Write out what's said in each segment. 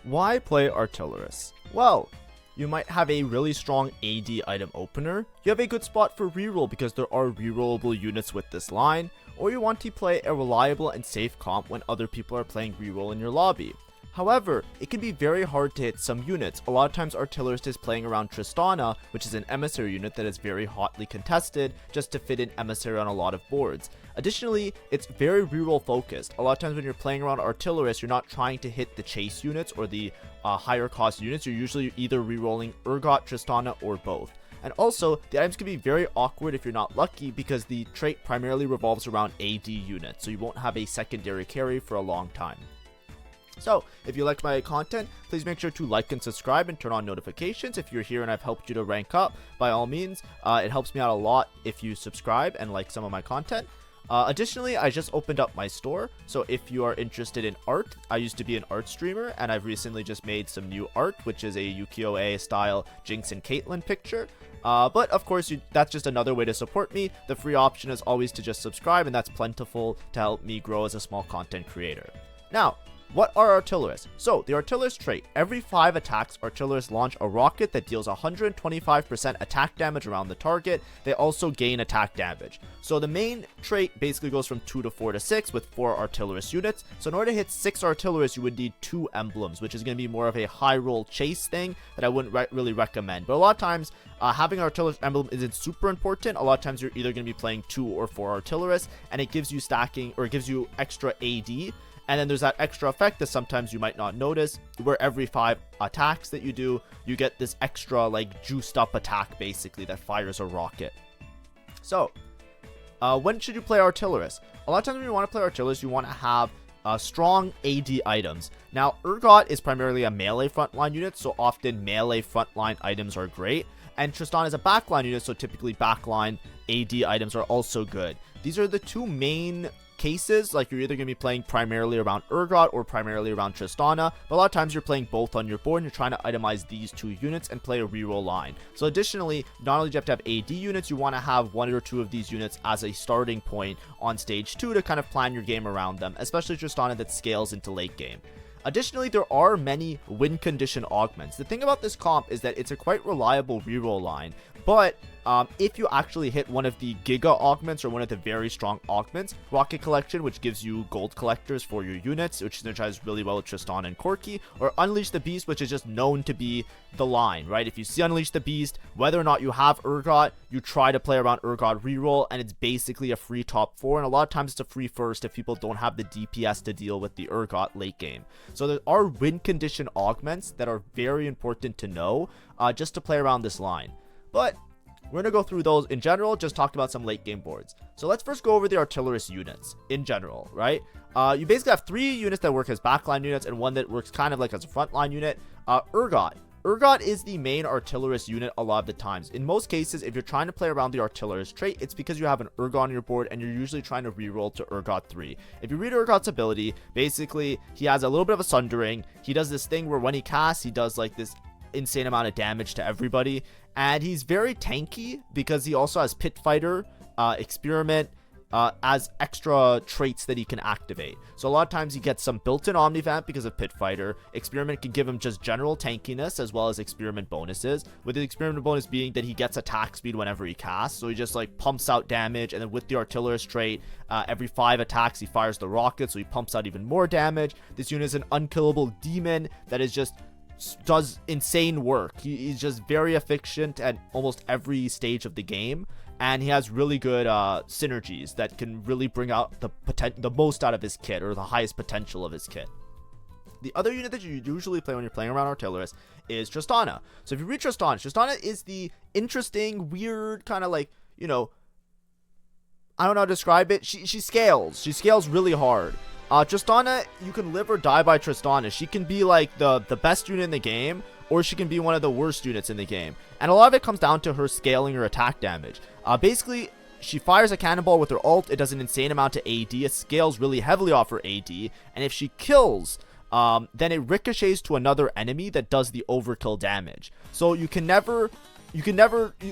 Why play Artillerist? Well, you might have a really strong AD item opener, you have a good spot for reroll because there are rerollable units with this line, or you want to play a reliable and safe comp when other people are playing reroll in your lobby. However, it can be very hard to hit some units. A lot of times Artillerist is playing around Tristana, which is an emissary unit that is very hotly contested just to fit in emissary on a lot of boards. Additionally, it's very reroll focused. A lot of times when you're playing around Artillerist, you're not trying to hit the chase units or the higher cost units. You're usually either rerolling Urgot, Tristana, or both. And also, the items can be very awkward if you're not lucky because the trait primarily revolves around AD units, so you won't have a secondary carry for a long time. So, if you liked my content, please make sure to like and subscribe and turn on notifications. If you're here and I've helped you to rank up, by all means, it helps me out a lot if you subscribe and like some of my content. Additionally, I just opened up my store, so if you are interested in art, I used to be an art streamer, and I've recently just made some new art, which is a Ukiyo-e style Jinx and Caitlyn picture. But of course, that's just another way to support me. The free option is always to just subscribe, and that's plentiful to help me grow as a small content creator. Now, what are Artillerists? So, the Artillerist trait. Every 5 attacks, Artillerists launch a rocket that deals 125% attack damage around the target. They also gain attack damage. So, the main trait basically goes from 2 to 4 to 6 with 4 Artillerist units. So, in order to hit 6 Artillerists, you would need 2 emblems, which is going to be more of a high roll chase thing that I wouldn't really recommend. But a lot of times, having an Artillerist emblem isn't super important. A lot of times, you're either going to be playing 2 or 4 Artillerists, and it gives you stacking, or it gives you extra AD. And then there's that extra effect that sometimes you might not notice, where every 5 attacks that you do, you get this extra, like, juiced up attack, basically, that fires a rocket. So, when should you play Artillerist? A lot of times when you want to play Artillerist, you want to have strong AD items. Now, Urgot is primarily a melee frontline unit, so often melee frontline items are great. And Tristana is a backline unit, so typically backline AD items are also good. These are the two main cases. Like, you're either going to be playing primarily around Urgot or primarily around Tristana, but a lot of times you're playing both on your board and you're trying to itemize these 2 units and play a reroll line. So additionally, not only do you have to have AD units, you want to have 1 or 2 of these units as a starting point on stage 2 to kind of plan your game around them, especially Tristana that scales into late game. Additionally, there are many win condition augments. The thing about this comp is that it's a quite reliable reroll line, but if you actually hit one of the Giga augments or one of the very strong augments, Rocket Collection, which gives you gold collectors for your units, which synergizes really well with Tristana and Corki, or Unleash the Beast, which is just known to be the line, right? If you see Unleash the Beast, whether or not you have Urgot, you try to play around Urgot reroll, and it's basically a free top 4, and a lot of times it's a free first if people don't have the DPS to deal with the Urgot late game. So there are win condition augments that are very important to know just to play around this line. But we're going to go through those in general, just talked about some late game boards. So let's first go over the Artillerist units in general, right? You basically have 3 units that work as backline units and 1 that works kind of like as a frontline unit. Urgot. Urgot is the main Artillerist unit a lot of the times. In most cases, if you're trying to play around the Artillerist trait, it's because you have an Urgot on your board and you're usually trying to reroll to Urgot 3. If you read Urgot's ability, basically, he has a little bit of a sundering. He does this thing where when he casts, he does like this insane amount of damage to everybody, and he's very tanky because he also has Pit Fighter, Experiment, as extra traits that he can activate. So a lot of times he gets some built-in Omnivamp because of Pit Fighter. Experiment can give him just general tankiness as well as Experiment bonuses, with the Experiment bonus being that he gets attack speed whenever he casts, so he just like pumps out damage. And then with the Artillerist trait, every 5 attacks he fires the rocket, so he pumps out even more damage. This unit is an unkillable demon that is just does insane work. He's just very efficient at almost every stage of the game, and he has really good synergies that can really bring out the most out of his kit, or the highest potential of his kit. The other unit that you usually play when you're playing around Artillerist is Tristana. So if you read Tristana, Tristana is the interesting, weird, kind of like, you know, I don't know how to describe it. She scales. She scales really hard. Tristana, you can live or die by Tristana. She can be like the best unit in the game, or she can be one of the worst units in the game. And a lot of it comes down to her scaling her attack damage. Basically, she fires a cannonball with her ult. It does an insane amount to AD. It scales really heavily off her AD. And if she kills, then it ricochets to another enemy that does the overkill damage. So you can never,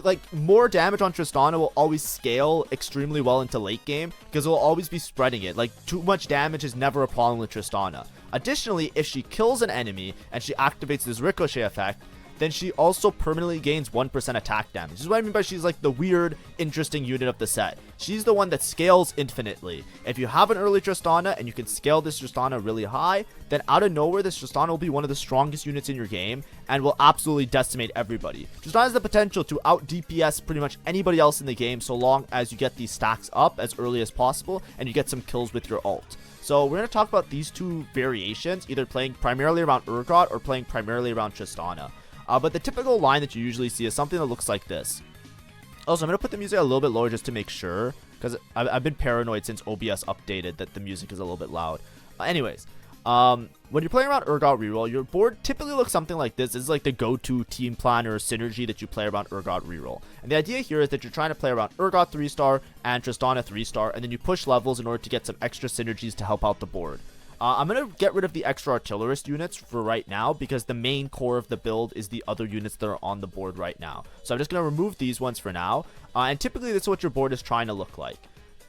like, more damage on Tristana will always scale extremely well into late game because it will always be spreading it. Like, too much damage is never a problem with Tristana. Additionally, if she kills an enemy and she activates this ricochet effect, then she also permanently gains 1% attack damage. This is what I mean by she's like the weird, interesting unit of the set. She's the one that scales infinitely. If you have an early Tristana and you can scale this Tristana really high, then out of nowhere, this Tristana will be one of the strongest units in your game and will absolutely decimate everybody. Tristana has the potential to out DPS pretty much anybody else in the game so long as you get these stacks up as early as possible and you get some kills with your ult. So we're going to talk about these two variations, either playing primarily around Urgot or playing primarily around Tristana. But the typical line that you usually see is something that looks like this. Also, I'm going to put the music a little bit lower just to make sure, because I've been paranoid since OBS updated that the music is a little bit loud. Anyways, when you're playing around Urgot reroll, your board typically looks something like this. This is like the go-to team plan or synergy that you play around Urgot reroll. And the idea here is that you're trying to play around Urgot 3-star and Tristana 3-star, and then you push levels in order to get some extra synergies to help out the board. I'm going to get rid of the extra Artillerist units for right now because the main core of the build is the other units that are on the board right now. So I'm just going to remove these ones for now. And typically this is what your board is trying to look like.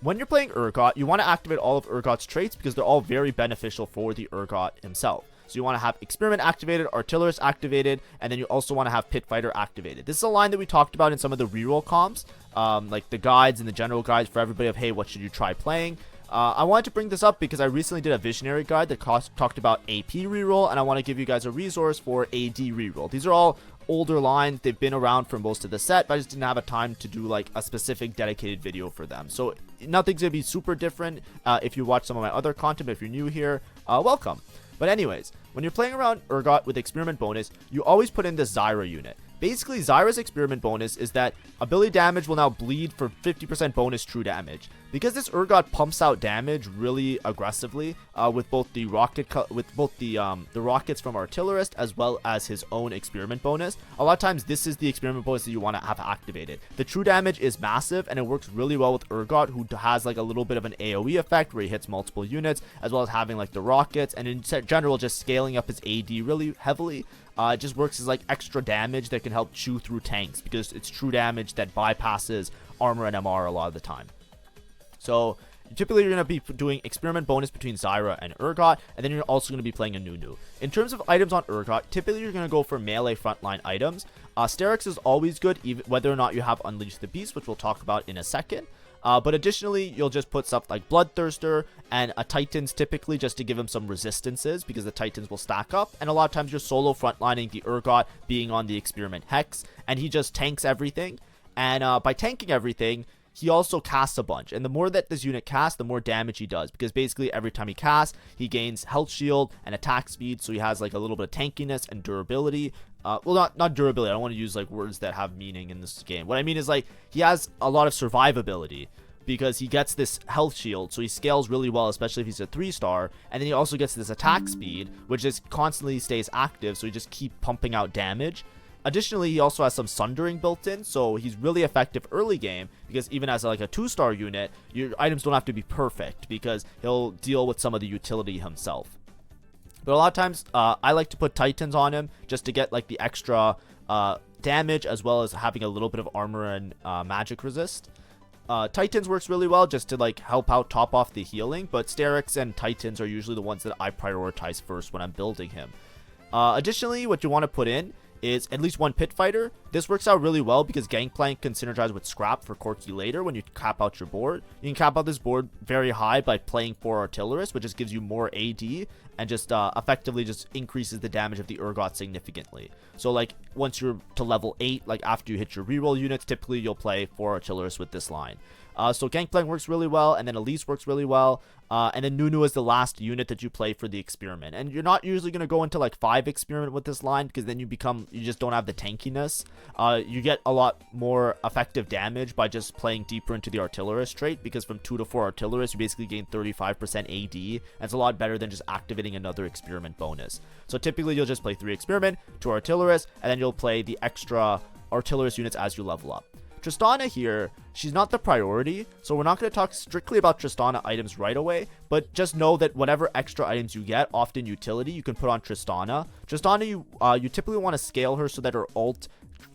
When you're playing Urgot, you want to activate all of Urgot's traits because they're all very beneficial for the Urgot himself. So you want to have Experiment activated, Artillerist activated, and then you also want to have Pit Fighter activated. This is a line that we talked about in some of the reroll comps, like the guides and the general guides for everybody of, hey, what should you try playing? I wanted to bring this up because I recently did a visionary guide that talked about AP reroll, and I want to give you guys a resource for AD reroll. These are all older lines. They've been around for most of the set, but I just didn't have a time to do like a specific dedicated video for them. So nothing's going to be super different if you watch some of my other content, but if you're new here, welcome. But anyways, when you're playing around Urgot with Experiment bonus, you always put in this Zyra unit. Basically, Zyra's Experiment bonus is that ability damage will now bleed for 50% bonus true damage. Because this Urgot pumps out damage really aggressively with both the rockets from Artillerist as well as his own Experiment bonus. A lot of times, this is the Experiment bonus that you want to have activated. The true damage is massive, and it works really well with Urgot, who has like a little bit of an AoE effect where he hits multiple units, as well as having like the rockets, and in general, just scaling up his AD really heavily. It just works as like extra damage that can help chew through tanks because it's true damage that bypasses armor and MR a lot of the time. So typically you're going to be doing Experiment bonus between Zyra and Urgot, and then you're also going to be playing a Nunu. In terms of items on Urgot, typically you're going to go for melee frontline items. Sterix is always good, even whether or not you have Unleash the Beast, which we'll talk about in a second. But additionally, you'll just put stuff like Bloodthirster and a Titans typically just to give him some resistances because the Titans will stack up. And a lot of times you're solo frontlining the Urgot being on the Experiment Hex, and he just tanks everything. And by tanking everything, he also casts a bunch. And the more that this unit casts, the more damage he does. Because basically every time he casts, he gains health shield and attack speed. So he has like a little bit of tankiness and durability. Well, not durability. I don't want to use like words that have meaning in this game. What I mean is like he has a lot of survivability because he gets this health shield, so he scales really well, especially if he's a 3-star. And then he also gets this attack speed, which just constantly stays active, so he just keep pumping out damage. Additionally, he also has some sundering built in, so he's really effective early game because even as like a 2-star unit, your items don't have to be perfect because he'll deal with some of the utility himself. But a lot of times, I like to put Titans on him just to get like the extra damage as well as having a little bit of armor and magic resist. Titans works really well just to like help out top off the healing, but Sterix and Titans are usually the ones that I prioritize first when I'm building him. Additionally, what you want to put in is at least one Pit Fighter. This works out really well because Gangplank can synergize with Scrap for Corki later when you cap out your board. You can cap out this board very high by playing 4 Artillerist, which just gives you more AD and just effectively just increases the damage of the Urgot significantly. So like once you're to level 8, like after you hit your reroll units, typically you'll play 4 Artillerist with this line. So Gangplank works really well, and then Elise works really well, and then Nunu is the last unit that you play for the Experiment. And you're not usually going to go into like 5 Experiment with this line because then you just don't have the tankiness. You get a lot more effective damage by just playing deeper into the Artillerist trait because from 2 to 4 Artillerist, you basically gain 35% AD, and it's a lot better than just activating another Experiment bonus. So typically you'll just play 3 Experiment, 2 Artillerist, and then you'll play the extra Artillerist units as you level up. Tristana here, she's not the priority, so we're not going to talk strictly about Tristana items right away, but just know that whatever extra items you get, often utility, you can put on Tristana. Tristana, you typically want to scale her so that her ult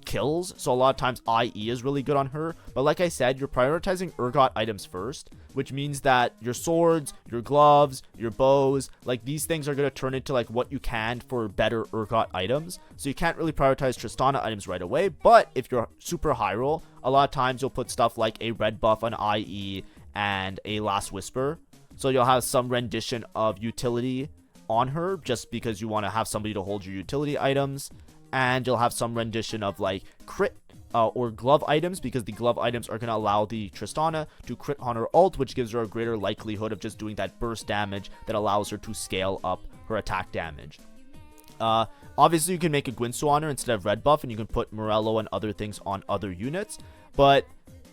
kills, so a lot of times IE is really good on her. But like I said, you're prioritizing Urgot items first, which means that your swords, your gloves, your bows, like these things are going to turn into like what you can for better Urgot items. So you can't really prioritize Tristana items right away, but if you're super high roll, a lot of times you'll put stuff like a red buff on IE and a last whisper. So you'll have some rendition of utility on her just because you want to have somebody to hold your utility items. And you'll have some rendition of like crit or glove items, because the glove items are going to allow the Tristana to crit on her ult, which gives her a greater likelihood of just doing that burst damage that allows her to scale up her attack damage. Obviously, you can make a Gwynsu on her instead of red buff, and you can put Morello and other things on other units. But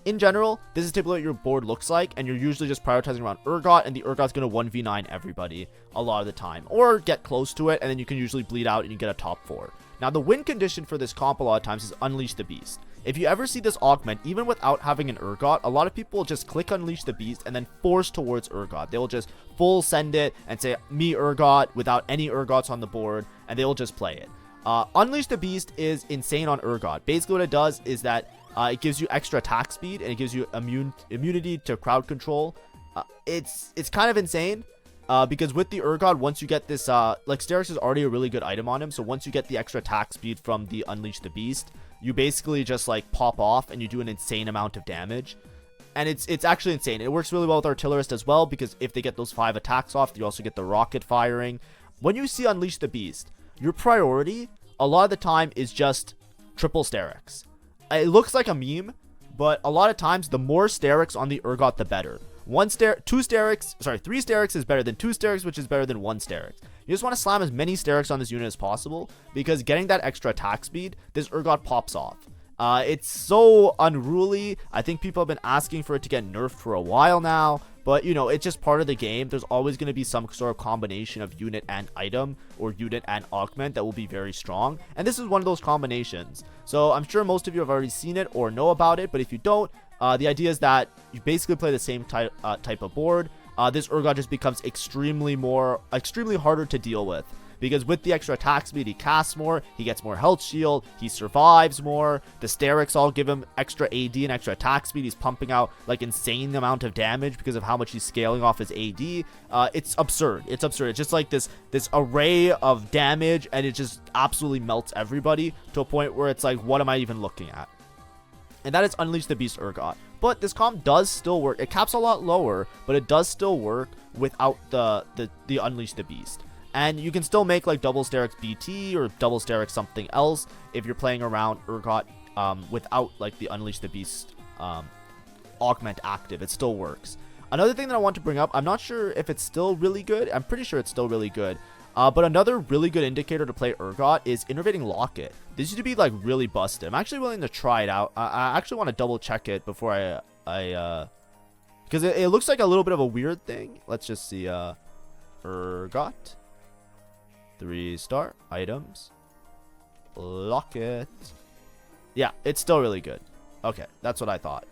in general, this is typically what your board looks like, and you're usually just prioritizing around Urgot, and the Urgot's going to 1v9 everybody a lot of the time, or get close to it, and then you can usually bleed out and you get a top 4. Now, the win condition for this comp a lot of times is Unleash the Beast. If you ever see this augment, even without having an Urgot, a lot of people will just click Unleash the Beast and then force towards Urgot. They will just full send it and say, me Urgot, without any Urgots on the board, and they will just play it. Unleash the Beast is insane on Urgot. Basically what it does is that it gives you extra attack speed, and it gives you immunity to crowd control. It's kind of insane. Because with the Urgot, once you get this, like Sterix is already a really good item on him, so once you get the extra attack speed from the Unleash the Beast, you basically just like pop off and you do an insane amount of damage. And it's actually insane. It works really well with Artillerist as well, because if they get those 5 attacks off, you also get the rocket firing. When you see Unleash the Beast, your priority a lot of the time is just triple Sterix. It looks like a meme, but a lot of times the more Sterix on the Urgot, the better. 3 Sterix is better than 2 Sterix, which is better than 1 Sterix. You just want to slam as many Sterix on this unit as possible, because getting that extra attack speed, this Urgot pops off. It's so unruly. I think people have been asking for it to get nerfed for a while now, but you know, it's just part of the game. There's always going to be some sort of combination of unit and item, or unit and augment, that will be very strong, and this is one of those combinations. So I'm sure most of you have already seen it or know about it, but if you don't, the idea is that you basically play the same type of board. This Urgot just becomes extremely harder to deal with, because with the extra attack speed, he casts more, he gets more health shield, he survives more. The Sterix all give him extra AD and extra attack speed. He's pumping out like insane amount of damage because of how much he's scaling off his AD. It's absurd. It's just like this array of damage, and it just absolutely melts everybody to a point where it's like, what am I even looking at? And that is Unleash the Beast Urgot. But this comp does still work. It caps a lot lower, but it does still work without the Unleash the Beast. And you can still make like double Sterix BT or double Sterix something else if you're playing around Urgot without like the Unleash the Beast augment active. It still works. Another thing that I want to bring up, I'm not sure if it's still really good. I'm pretty sure it's still really good. But another really good indicator to play Urgot is Innervating Locket. This used to be like really busted. I'm actually willing to try it out. I actually want to double check it before I because it looks like a little bit of a weird thing. Let's just see. Urgot 3-star items Locket. Yeah, it's still really good. Okay, that's what I thought.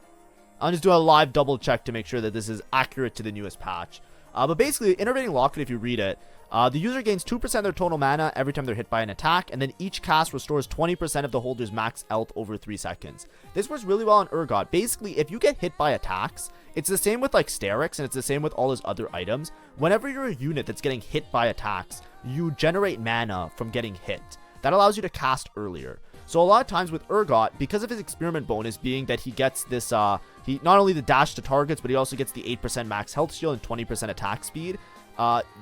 I'm just doing a live double check to make sure that this is accurate to the newest patch. But basically, Innervating Locket, if you read it, the user gains 2% of their total mana every time they're hit by an attack, and then each cast restores 20% of the holder's max health over 3 seconds. This works really well on Urgot. Basically, if you get hit by attacks, it's the same with like Sterix, and it's the same with all his other items. Whenever you're a unit that's getting hit by attacks, you generate mana from getting hit. That allows you to cast earlier. So a lot of times with Urgot, because of his experiment bonus being that he gets this, he not only the dash to targets, but he also gets the 8% max health shield and 20% attack speed.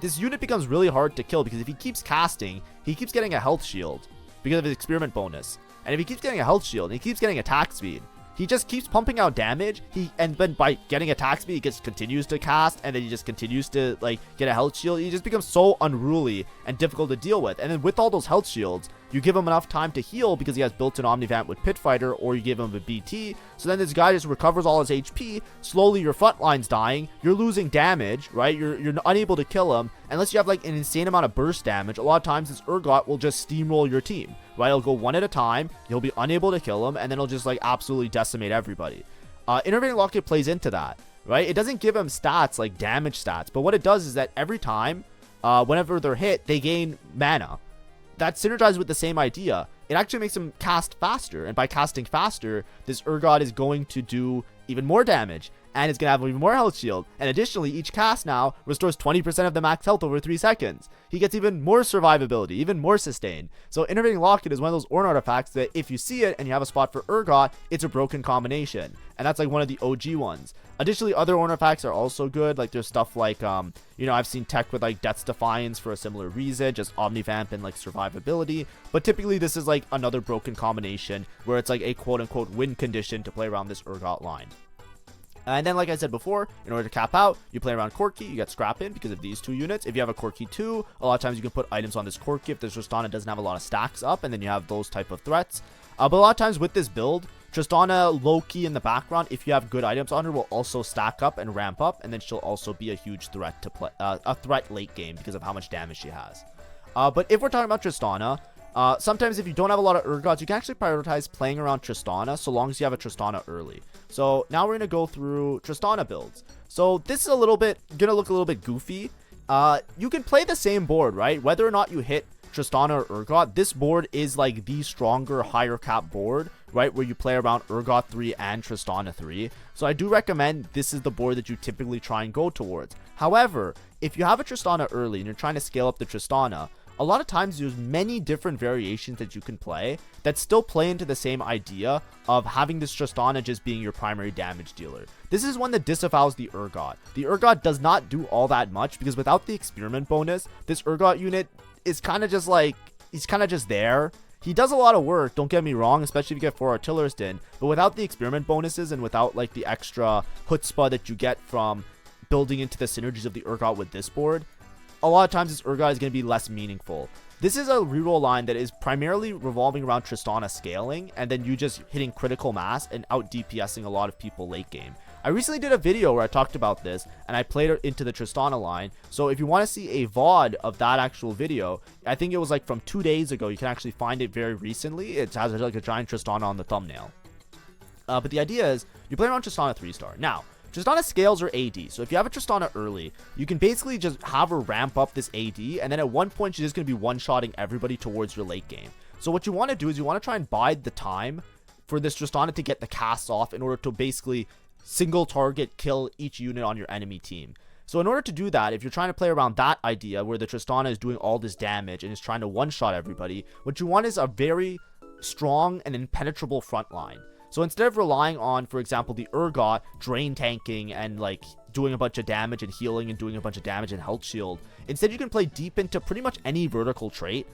This unit becomes really hard to kill, because if he keeps casting, he keeps getting a health shield because of his experiment bonus. And if he keeps getting a health shield and he keeps getting attack speed, he just keeps pumping out damage. And then by getting attack speed, he continues to cast, and then he just continues to like get a health shield. He just becomes so unruly and difficult to deal with. And then with all those health shields, you give him enough time to heal because he has built-in Omnivamp with Pit Fighter, or you give him a BT. So then this guy just recovers all his HP. Slowly your front line's dying. You're losing damage, right? You're unable to kill him unless you have like an insane amount of burst damage. A lot of times this Urgot will just steamroll your team, right? He'll go one at a time. You'll be unable to kill him, and then he'll just like absolutely decimate everybody. Innervating Locket plays into that, right? It doesn't give him stats like damage stats, but what it does is that every time, whenever they're hit, they gain mana. That synergizes with the same idea. it actually makes him cast faster. And by casting faster, this Urgot is going to do even more damage. And it's going to have even more health shield. And additionally, each cast now restores 20% of the max health over 3 seconds. He gets even more survivability, even more sustain. So Innervating Locket is one of those Ornn artifacts that if you see it and you have a spot for Urgot, it's a broken combination. And that's like one of the OG ones. Additionally, other Ornn artifacts are also good. Like there's stuff like, I've seen tech with like Death's Defiance for a similar reason, just Omnivamp and like survivability. But typically this is like another broken combination where it's like a quote unquote win condition to play around this Urgot line. And then, like I said before, in order to cap out, you play around Corki, you get Scrap in because of these 2 units. If you have a Corki 2, a lot of times you can put items on this Corki if this Tristana doesn't have a lot of stacks up, and then you have those type of threats. But a lot of times with this build, Tristana low-key in the background, if you have good items on her, will also stack up and ramp up, and then she'll also be a huge threat to play, a threat late game because of how much damage she has. But if we're talking about Tristana, sometimes if you don't have a lot of Urgots, you can actually prioritize playing around Tristana so long as you have a Tristana early. So now we're going to go through Tristana builds. So this is going to look a little bit goofy. You can play the same board, right? Whether or not you hit Tristana or Urgot, this board is like the stronger higher cap board, right? Where you play around Urgot 3 and Tristana 3. So I do recommend this is the board that you typically try and go towards. However, if you have a Tristana early and you're trying to scale up the Tristana, a lot of times there's many different variations that you can play that still play into the same idea of having this Tristana just being your primary damage dealer. This is one that disavows the Urgot. The Urgot does not do all that much because without the experiment bonus, this Urgot unit is kind of just like, he's kind of just there. He does a lot of work, don't get me wrong, especially if you get 4 Artillerist in, but without the experiment bonuses and without like the extra chutzpah that you get from building into the synergies of the Urgot with this board, a lot of times this Urgot is going to be less meaningful. This is a reroll line that is primarily revolving around Tristana scaling, and then you just hitting critical mass and out DPSing a lot of people late game. I recently did a video where I talked about this, and I played it into the Tristana line, so if you want to see a VOD of that actual video, I think it was like from 2 days ago, you can actually find it very recently. It has like a giant Tristana on the thumbnail. But the idea is, you play around Tristana 3-star. Now, Tristana scales her AD, so if you have a Tristana early, you can basically just have her ramp up this AD, and then at one point she's just going to be one-shotting everybody towards your late game. So what you want to do is you want to try and bide the time for this Tristana to get the casts off in order to basically single target kill each unit on your enemy team. So in order to do that, if you're trying to play around that idea where the Tristana is doing all this damage and is trying to one-shot everybody, what you want is a very strong and impenetrable front line. So instead of relying on, for example, the Urgot drain tanking and like doing a bunch of damage and healing and doing a bunch of damage and health shield, instead you can play deep into pretty much any vertical trait.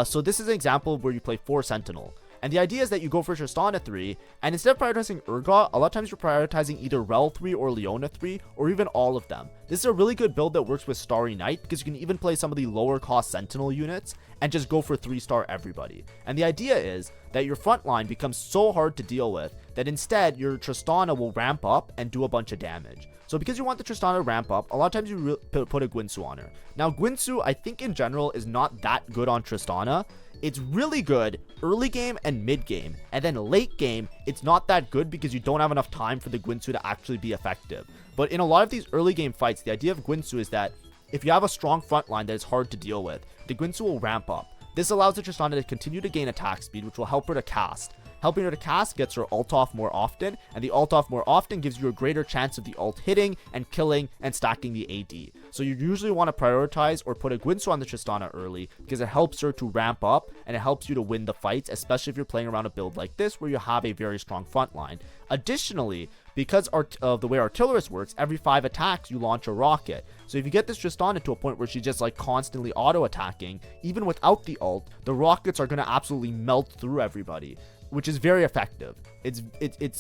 So this is an example where you play 4 Sentinel. And the idea is that you go for Tristana 3, and instead of prioritizing Urgot, a lot of times you're prioritizing either Rel 3 or Leona 3, or even all of them. This is a really good build that works with Starry Night, because you can even play some of the lower cost Sentinel units, and just go for 3-star everybody. And the idea is that your front line becomes so hard to deal with, that instead your Tristana will ramp up and do a bunch of damage. So because you want the Tristana to ramp up, a lot of times you put a Guinsoo on her. Now Guinsoo, I think in general, is not that good on Tristana. It's really good early game and mid game, and then late game, it's not that good because you don't have enough time for the Guinsoo to actually be effective. But in a lot of these early game fights, the idea of Guinsoo is that if you have a strong front line that is hard to deal with, the Guinsoo will ramp up. This allows the Tristana to continue to gain attack speed, which will help her to cast. Helping her to cast gets her ult off more often, and the ult off more often gives you a greater chance of the ult hitting and killing and stacking the AD. So you usually want to prioritize or put a Guinsoo on the Tristana early because it helps her to ramp up and it helps you to win the fights, especially if you're playing around a build like this where you have a very strong front line. Additionally, because of the way Artillerist works, every 5 attacks you launch a rocket. So if you get this Tristana to a point where she's just like constantly auto-attacking, even without the ult, the rockets are going to absolutely melt through everybody, which is very effective. It's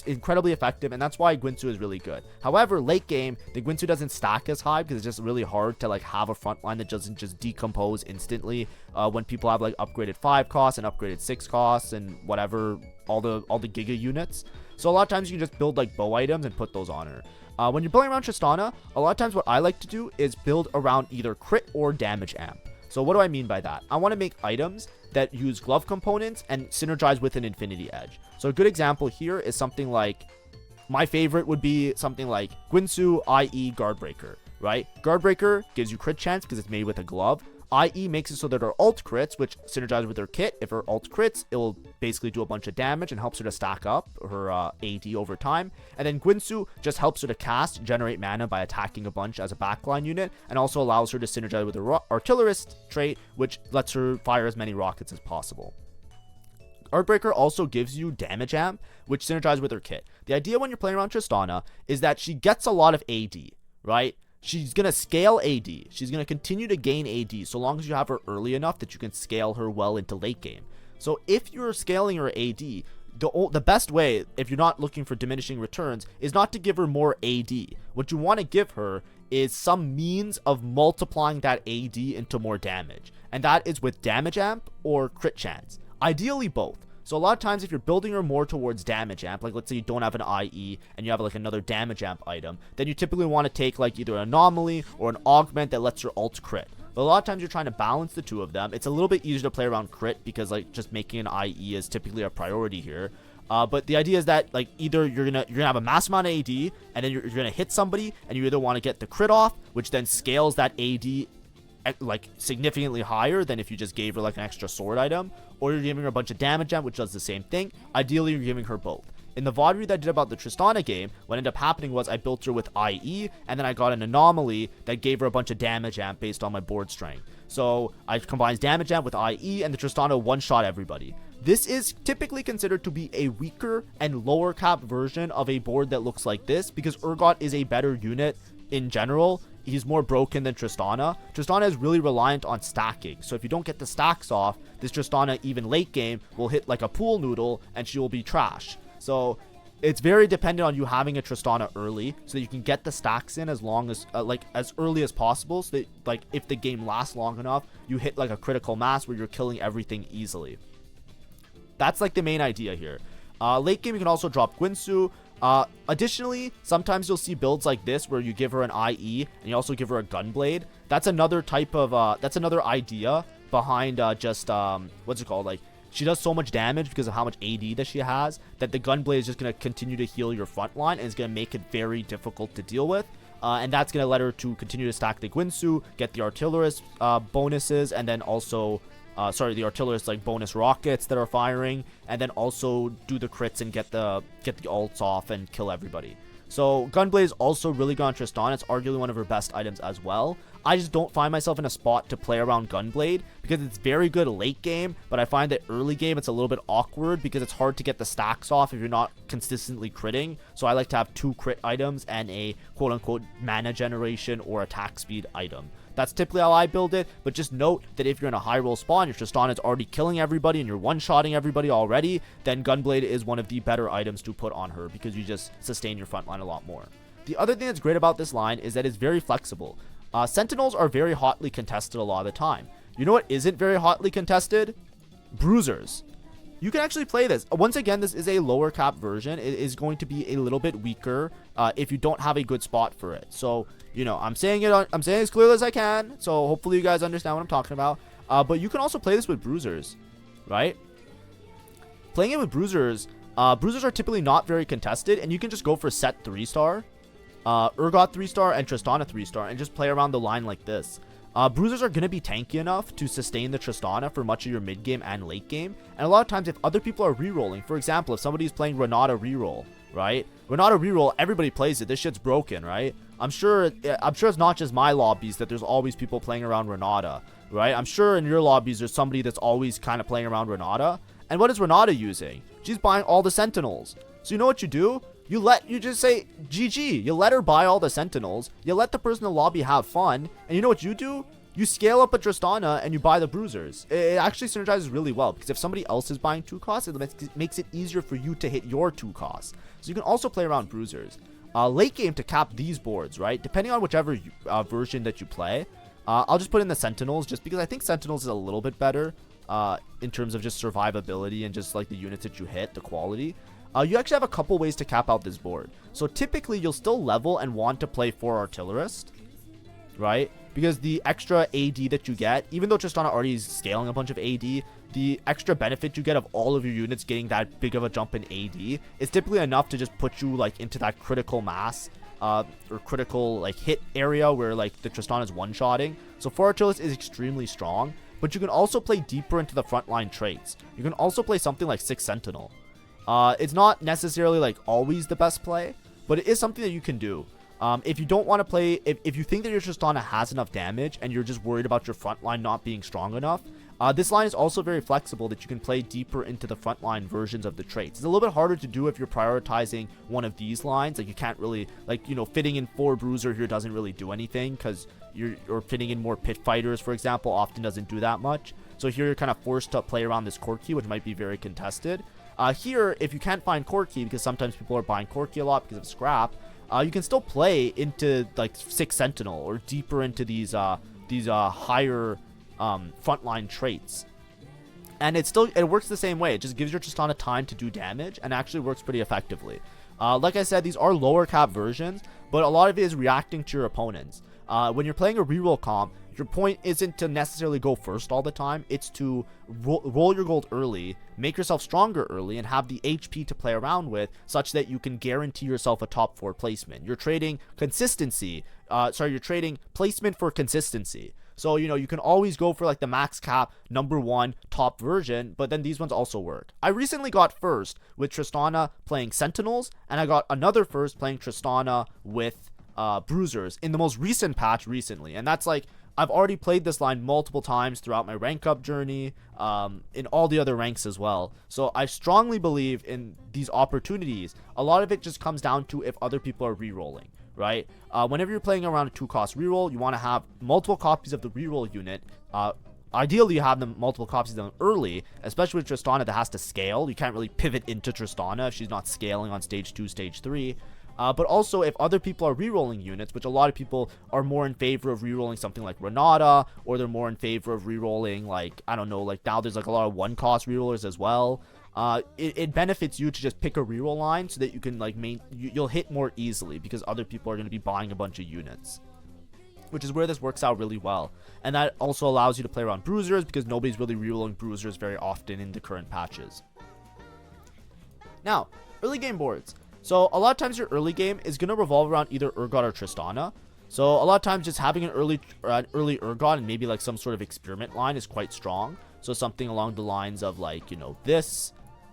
incredibly effective, and that's why Guinsoo is really good. However, late game, the Guinsoo doesn't stack as high because it's just really hard to like have a front line that doesn't just decompose instantly when people have like upgraded 5 costs and upgraded 6 costs and whatever, all the Giga units. So a lot of times you can just build like bow items and put those on her. When you're building around Tristana, a lot of times what I like to do is build around either crit or damage amp. So what do I mean by that? I want to make items that use glove components and synergize with an infinity edge. So a good example here is something like, my favorite would be something like Guinsoo, i.e. Guardbreaker, right? Guardbreaker gives you crit chance because it's made with a glove. IE makes it so that her ult crits, which synergize with her kit. If her ult crits, it will basically do a bunch of damage and helps her to stack up her AD over time. And then Guinsoo just helps her to cast, generate mana by attacking a bunch as a backline unit, and also allows her to synergize with her Artillerist trait, which lets her fire as many rockets as possible. Earthbreaker also gives you damage amp, which synergizes with her kit. The idea when you're playing around Tristana is that she gets a lot of AD, right? She's going to scale AD. She's going to continue to gain AD so long as you have her early enough that you can scale her well into late game. So if you're scaling her AD, the best way, if you're not looking for diminishing returns, is not to give her more AD. What you want to give her is some means of multiplying that AD into more damage. And that is with damage amp or crit chance. Ideally both. So a lot of times if you're building her more towards damage amp, like let's say you don't have an IE and you have like another damage amp item, then you typically want to take like either an anomaly or an augment that lets your ult crit. But a lot of times you're trying to balance the two of them. It's a little bit easier to play around crit because like just making an IE is typically a priority here. But the idea is that like either you're gonna have a mass amount of AD and then you're gonna hit somebody and you either want to get the crit off, which then scales that AD like significantly higher than if you just gave her like an extra sword item, or you're giving her a bunch of damage amp, which does the same thing. Ideally you're giving her both. In the VOD read that I did about the Tristana game, what ended up happening was I built her with IE, and then I got an anomaly that gave her a bunch of damage amp based on my board strength. So I combines damage amp with IE, and the Tristana one-shot everybody. This is typically considered to be a weaker and lower cap version of a board that looks like this, because Urgot is a better unit in general. He's more broken than Tristana. Tristana is really reliant on stacking. So if you don't get the stacks off, this Tristana, even late game, will hit like a pool noodle and she will be trash. So it's very dependent on you having a Tristana early so that you can get the stacks in as long as, like as early as possible. So that like if the game lasts long enough, you hit like a critical mass where you're killing everything easily. That's like the main idea here. Late game, you can also drop Guinsoo. Additionally, sometimes you'll see builds like this where you give her an IE and you also give her a Gunblade. That's another type of, that's another idea behind what's it called? Like, she does so much damage because of how much AD that she has that the Gunblade is just going to continue to heal your front line and is going to make it very difficult to deal with. And that's going to let her to continue to stack the Guinsoo, get the Artillerist bonuses, and then also the Artillerist like bonus rockets that are firing, and then also do the crits and get the ults off and kill everybody. So Gunblade is also really good on Tristana. It's arguably one of her best items as well. I just don't find myself in a spot to play around Gunblade because it's very good late game, but I find that early game it's a little bit awkward because it's hard to get the stacks off if you're not consistently critting. So I like to have 2 crit items and a quote-unquote mana generation or attack speed item. That's typically how I build it, but just note that if you're in a high roll spawn, your Tristana is already killing everybody and you're one-shotting everybody already, then Gunblade is one of the better items to put on her because you just sustain your front line a lot more. The other thing that's great about this line is that it's very flexible. Sentinels are very hotly contested a lot of the time. You know what isn't very hotly contested? Bruisers. You can actually play this. Once again, this is a lower cap version. It is going to be a little bit weaker if you don't have a good spot for it. So, you know, I'm saying as clearly as I can. So hopefully you guys understand what I'm talking about. But you can also play this with bruisers, right? Playing it with bruisers, bruisers are typically not very contested, and you can just go for set 3-star, Urgot 3-star, and Tristana 3-star, and just play around the line like this. Bruisers are going to be tanky enough to sustain the Tristana for much of your mid game and late game. And a lot of times if other people are rerolling, for example, if somebody's playing Renata reroll, right? Renata reroll, everybody plays it. This shit's broken, right? I'm sure it's not just my lobbies that there's always people playing around Renata, right? I'm sure in your lobbies there's somebody that's always kind of playing around Renata. And what is Renata using? She's buying all the Sentinels. So you know what you do? You just say GG. You let her buy all the Sentinels. You let the person in the lobby have fun. And you know what you do? You scale up a Tristana and you buy the bruisers. It actually synergizes really well because if somebody else is buying 2 costs, it makes it easier for you to hit your 2 costs. So you can also play around bruisers. Late game to cap these boards, right? Depending on whichever version that you play, I'll just put in the Sentinels just because I think Sentinels is a little bit better in terms of just survivability and just like the units that you hit, the quality. You actually have a couple ways to cap out this board. So typically you'll still level and want to play 4 Artillerist, right? Because the extra AD that you get, even though Tristana already is scaling a bunch of AD, the extra benefit you get of all of your units getting that big of a jump in AD is typically enough to just put you like into that critical mass or critical like hit area where like the Tristana is one-shotting. So 4 Artillerist is extremely strong, but you can also play deeper into the frontline traits. You can also play something like 6 Sentinel. It's not necessarily like always the best play, but it is something that you can do. If you don't want to play, if you think that your Tristana has enough damage and you're just worried about your frontline not being strong enough, this line is also very flexible that you can play deeper into the frontline versions of the traits. It's a little bit harder to do if you're prioritizing one of these lines. Like you can't really, like, you know, fitting in 4 Bruiser here doesn't really do anything because you're fitting in more pit fighters, for example, often doesn't do that much. So here you're kind of forced to play around this Corki, which might be very contested. Here, if you can't find Corki, because sometimes people are buying Corki a lot because of scrap, you can still play into like 6 Sentinel or deeper into these higher frontline traits, and it works the same way. It just gives your Tristana time to do damage and actually works pretty effectively. Like I said, these are lower cap versions, but a lot of it is reacting to your opponents. When you're playing a reroll comp, your point isn't to necessarily go first all the time. It's to roll your gold early, make yourself stronger early, and have the HP to play around with such that you can guarantee yourself a top 4 placement. You're trading consistency. You're trading placement for consistency. So, you know, you can always go for like the max cap number 1 top version, but then these ones also work. I recently got first with Tristana playing Sentinels, and I got another first playing Tristana with Bruisers in the most recent patch recently. And that's like, I've already played this line multiple times throughout my rank up journey, in all the other ranks as well. So I strongly believe in these opportunities. A lot of it just comes down to if other people are rerolling, right? Whenever you're playing around a 2-cost reroll, you want to have multiple copies of the reroll unit. Ideally, you have them multiple copies of them early, especially with Tristana that has to scale. You can't really pivot into Tristana if she's not scaling on stage 2, stage 3. But also, if other people are rerolling units, which a lot of people are more in favor of rerolling something like Renata, or they're more in favor of rerolling, like, I don't know, like now there's like a lot of 1-cost rerollers as well. It benefits you to just pick a reroll line so that you can like you'll hit more easily because other people are going to be buying a bunch of units, which is where this works out really well. And that also allows you to play around Bruisers because nobody's really rerolling Bruisers very often in the current patches. Now, early game boards. So a lot of times your early game is going to revolve around either Urgot or Tristana. So a lot of times just having an early Urgot and maybe like some sort of experiment line is quite strong. So something along the lines of like, you know,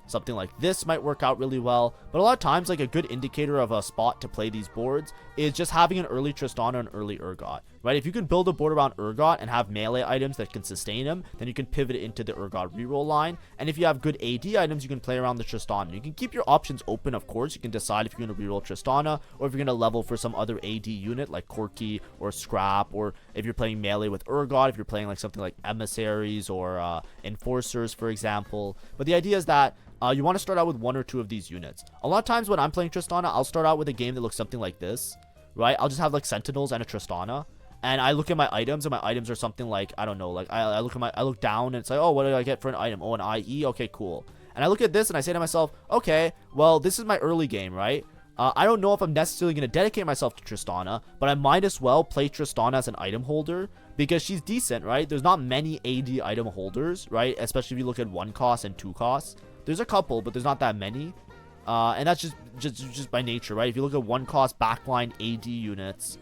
something like this might work out really well. But a lot of times, like a good indicator of a spot to play these boards is just having an early Tristana and early Urgot, right? If you can build a board around Urgot and have melee items that can sustain him, then you can pivot it into the Urgot reroll line. And if you have good AD items, you can play around the Tristana. You can keep your options open, of course. You can decide if you're going to reroll Tristana or if you're going to level for some other AD unit like Corki or Scrap, or if you're playing melee with Urgot, if you're playing like something like Emissaries or Enforcers, for example. But the idea is that you want to start out with 1 or 2 of these units. A lot of times when I'm playing Tristana, I'll start out with a game that looks something like this, right? I'll just have like Sentinels and a Tristana, and I look at my items, and my items are something like, I don't know, like I look down and it's like, oh, what did I get for an item? Oh, an IE, okay, cool. And I look at this and I say to myself, okay, well, this is my early game, right? I don't know if I'm necessarily going to dedicate myself to Tristana, but I might as well play Tristana as an item holder because she's decent, right? There's not many AD item holders, right? Especially if you look at 1 cost and 2 costs. There's a couple, but there's not that many. And that's just by nature, right? If you look at 1 cost backline AD units,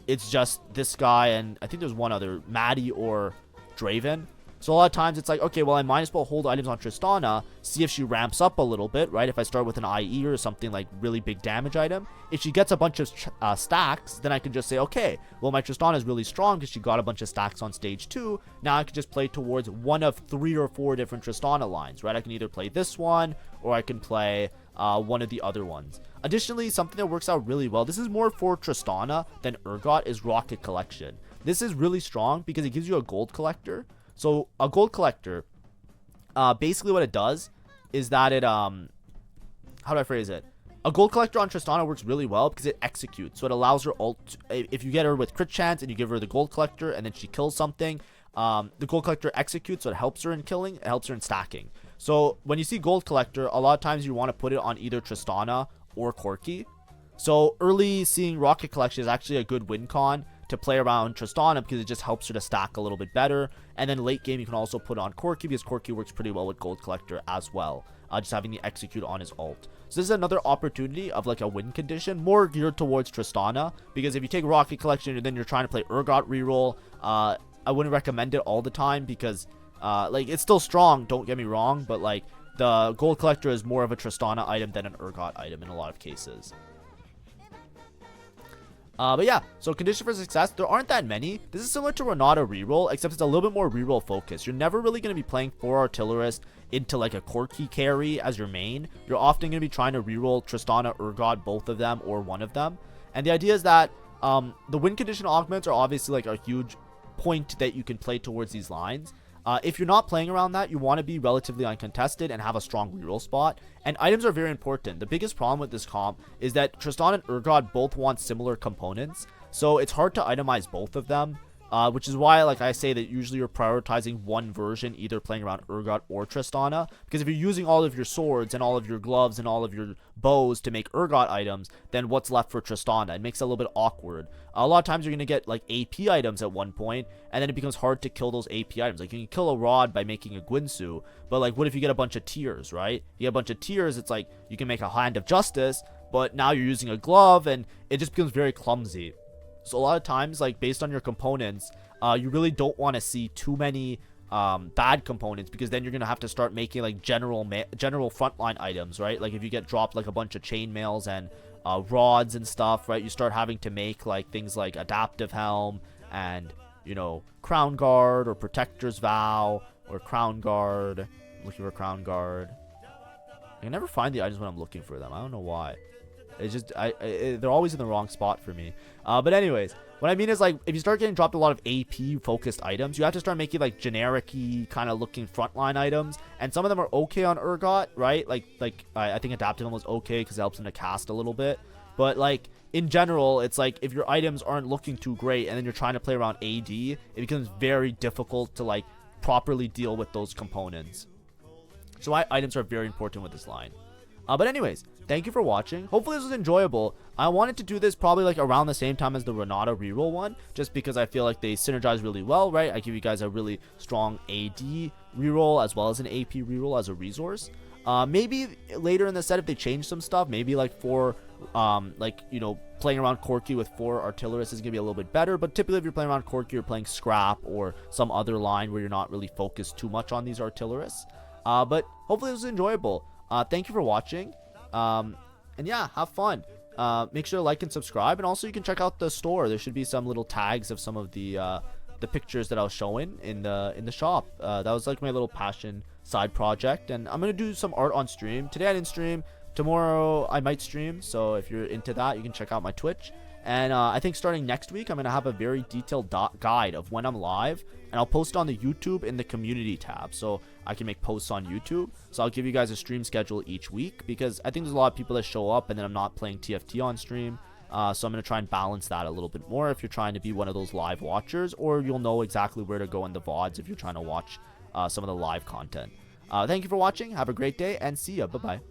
it's just this guy and I think there's one other, Maddie or Draven. So a lot of times it's like, okay, well, I might as well hold items on Tristana, see if she ramps up a little bit, right? If I start with an IE or something like really big damage item, if she gets a bunch of stacks, then I can just say, okay, well, my Tristana is really strong because she got a bunch of stacks on stage 2. Now I can just play towards one of 3 or 4 different Tristana lines, right? I can either play this one or I can play one of the other ones. Additionally, something that works out really well, this is more for Tristana than Urgot, is Rocket Collection. This is really strong because it gives you a gold collector. So a gold collector, basically what it does is that it, how do I phrase it? A gold collector on Tristana works really well because it executes. So it allows her ult, if you get her with crit chance and you give her the gold collector and then she kills something, the gold collector executes, so it helps her in killing, it helps her in stacking. So when you see gold collector, a lot of times you want to put it on either Tristana or Corki. So early seeing Rocket Collection is actually a good win con to play around Tristana because it just helps her to stack a little bit better. And then late game, you can also put on Corki because Corki works pretty well with Gold Collector as well. Just having the execute on his ult. So this is another opportunity of like a win condition, more geared towards Tristana, because if you take Rocket Collection and then you're trying to play Urgot reroll, I wouldn't recommend it all the time because like it's still strong, don't get me wrong, but like the Gold Collector is more of a Tristana item than an Urgot item in a lot of cases. But yeah, so condition for success, there aren't that many. This is similar to Renata reroll, except it's a little bit more reroll focused. You're never really going to be playing 4 Artillerist into like a Corki carry as your main. You're often going to be trying to reroll Tristana, Urgot, both of them, or one of them. And the idea is that the win condition augments are obviously like a huge point that you can play towards these lines. If you're not playing around that, you want to be relatively uncontested and have a strong reroll spot. And items are very important. The biggest problem with this comp is that Tristana and Urgot both want similar components, so it's hard to itemize both of them. Which is why, like I say, that usually you're prioritizing one version, either playing around Urgot or Tristana. Because if you're using all of your swords and all of your gloves and all of your bows to make Urgot items, then what's left for Tristana? It makes it a little bit awkward. A lot of times you're going to get like AP items at one point, and then it becomes hard to kill those AP items. Like you can kill a Rod by making a Gwinsu, but like what if you get a bunch of tiers, right? You get a bunch of tiers, it's like you can make a Hand of Justice, but now you're using a glove, and it just becomes very clumsy. So a lot of times, like based on your components, you really don't want to see too many bad components, because then you're gonna have to start making like general frontline items, right? Like if you get dropped like a bunch of chainmails and rods and stuff, right? You start having to make like things like adaptive helm and, you know, crown guard or protector's vow or crown guard. I'm looking for crown guard. I can never find the items when I'm looking for them. I don't know why. It's just they're always in the wrong spot for me. But anyways, what I mean is, like, if you start getting dropped a lot of AP focused items, you have to start making like generic-y kind of looking frontline items, and some of them are okay on Urgot, right? Like I think adaptive was okay because it helps him to cast a little bit, but like in general, it's like if your items aren't looking too great and then you're trying to play around AD, it becomes very difficult to like properly deal with those components. So items are very important with this line. But anyways, thank you for watching. Hopefully this was enjoyable. I wanted to do this probably like around the same time as the Renata reroll one, just because I feel like they synergize really well, right? I give you guys a really strong AD reroll as well as an AP reroll as a resource. Maybe later in the set, if they change some stuff, maybe like for like, you know, playing around Corki with 4 Artillerists is gonna be a little bit better. But typically if you're playing around Corki, you're playing Scrap or some other line where you're not really focused too much on these Artillerists. But hopefully it was enjoyable. Thank you for watching, and yeah, have fun. Make sure to like and subscribe, and also you can check out the store. There should be some little tags of some of the pictures that I was showing in the shop. That was like my little passion side project, and I'm gonna do some art on stream. Today I didn't stream. Tomorrow I might stream, so if you're into that, you can check out my Twitch. And I think starting next week, I'm going to have a very detailed guide of when I'm live. And I'll post it on the YouTube in the community tab, so I can make posts on YouTube. So I'll give you guys a stream schedule each week, because I think there's a lot of people that show up and then I'm not playing TFT on stream. So I'm going to try and balance that a little bit more if you're trying to be one of those live watchers, or you'll know exactly where to go in the VODs if you're trying to watch some of the live content. Thank you for watching. Have a great day, and see ya. Bye-bye.